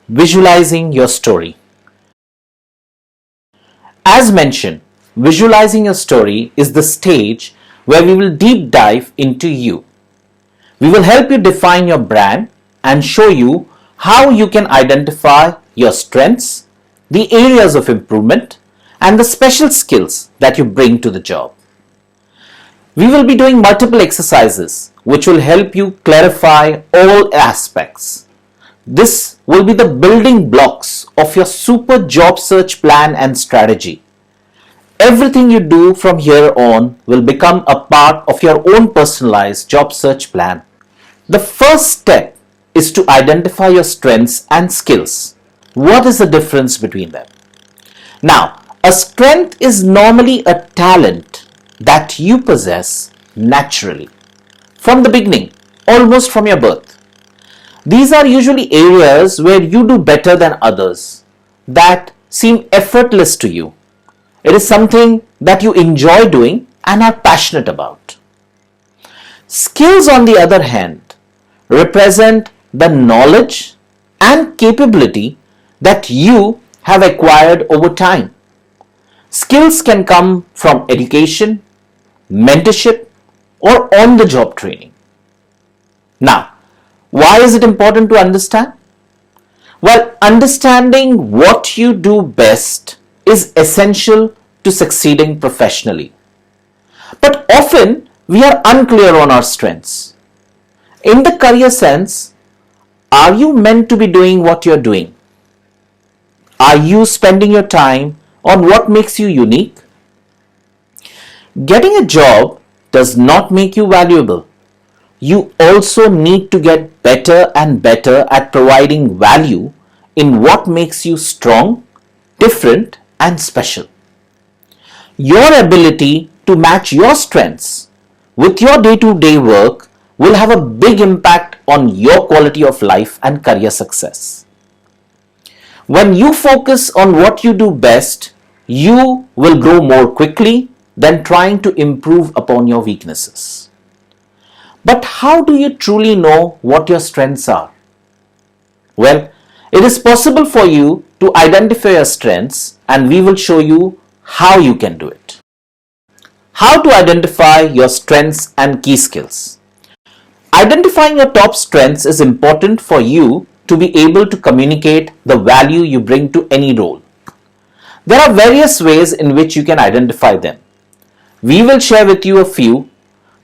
Visualizing your story. As mentioned, visualizing your story is the stage where we will deep dive into you. We will help you define your brand and show you how you can identify your strengths, the areas of improvement, and the special skills that you bring to the job. We will be doing multiple exercises which will help you clarify all aspects. This will be the building blocks of your super job search plan and strategy. Everything you do from here on will become a part of your own personalized job search plan. The first step is to identify your strengths and skills. What is the difference between them? Now, a strength is normally a talent that you possess naturally from the beginning, almost from your birth. These are usually areas where you do better than others, that seem effortless to you. It is something that you enjoy doing and are passionate about. Skills, on the other hand, represent the knowledge and capability that you have acquired over time. Skills can come from education, mentorship, or on-the-job training. Now, why is it important to understand? Well, understanding what you do best is essential to succeeding professionally. But often we are unclear on our strengths. In the career sense, are you meant to be doing what you're doing? Are you spending your time on what makes you unique? Getting a job does not make you valuable. You also need to get better and better at providing value in what makes you strong, different, and special. Your ability to match your strengths with your day-to-day work will have a big impact on your quality of life and career success. When you focus on what you do best, you will grow more quickly than trying to improve upon your weaknesses. But how do you truly know what your strengths are? Well, it is possible for you to identify your strengths, and we will show you how you can do it. How to identify your strengths and key skills. Identifying your top strengths is important for you to be able to communicate the value you bring to any role. There are various ways in which you can identify them. We will share with you a few.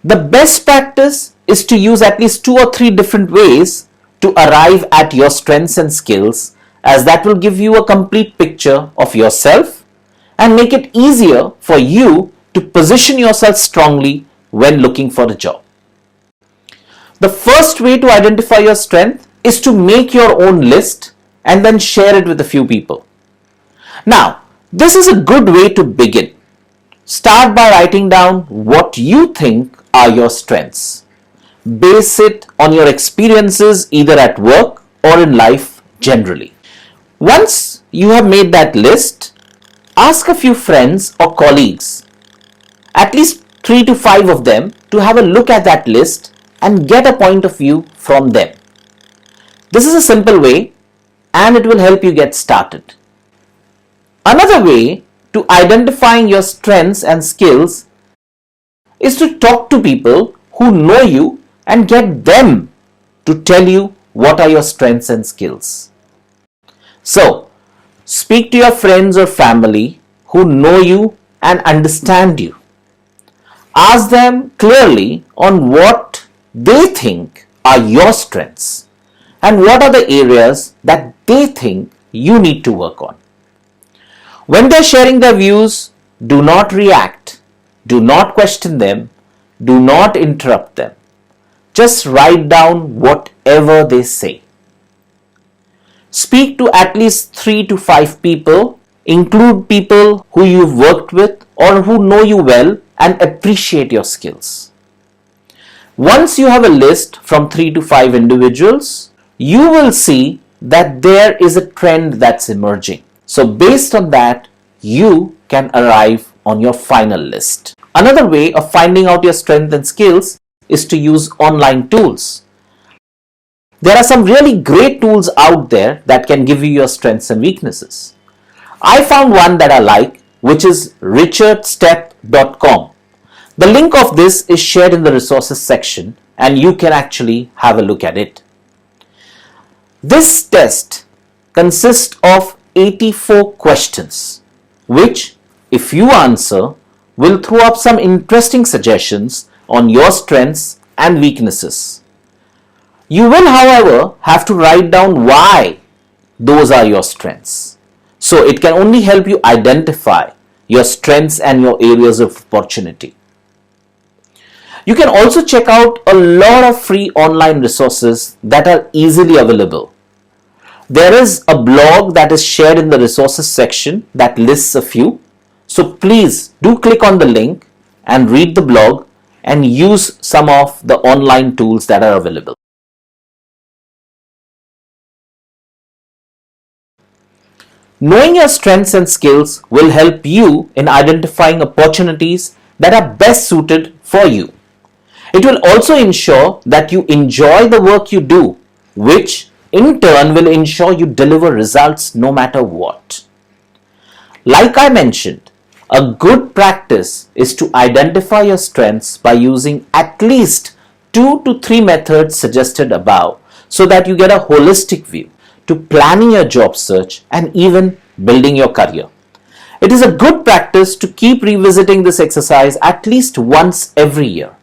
The best practice is to use at least 2 or 3 different ways to arrive at your strengths and skills, as that will give you a complete picture of yourself and make it easier for you to position yourself strongly when looking for a job. The first way to identify your strength is to make your own list and then share it with a few people. Now, this is a good way to begin. Start by writing down what you think are your strengths. Base it on your experiences either at work or in life generally. Once you have made that list, ask a few friends or colleagues, at least 3 to 5 of them, to have a look at that list and get a point of view from them. This is a simple way and it will help you get started. Another way to identifying your strengths and skills is to talk to people who know you and get them to tell you what are your strengths and skills. So, speak to your friends or family who know you and understand you. Ask them clearly on what they think are your strengths and what are the areas that they think you need to work on. When they're sharing their views, do not react, do not question them, do not interrupt them. Just write down whatever they say. Speak to at least 3 to 5 people, include people who you've worked with or who know you well and appreciate your skills. Once you have a list from 3 to 5 individuals, you will see that there is a trend that's emerging. So based on that, you can arrive on your final list. Another way of finding out your strengths and skills is to use online tools. There are some really great tools out there that can give you your strengths and weaknesses. I found one that I like, which is richardstep.com. The link of this is shared in the resources section and you can actually have a look at it. This test consists of 84 questions, which, if you answer, will throw up some interesting suggestions on your strengths and weaknesses. You will, however, have to write down why those are your strengths. So it can only help you identify your strengths and your areas of opportunity. You can also check out a lot of free online resources that are easily available. There is a blog that is shared in the resources section that lists a few. So please do click on the link and read the blog and use some of the online tools that are available. Knowing your strengths and skills will help you in identifying opportunities that are best suited for you. It will also ensure that you enjoy the work you do, which in turn will ensure you deliver results no matter what. Like I mentioned, a good practice is to identify your strengths by using at least 2 to 3 methods suggested above so that you get a holistic view to planning your job search and even building your career. It is a good practice to keep revisiting this exercise at least once every year.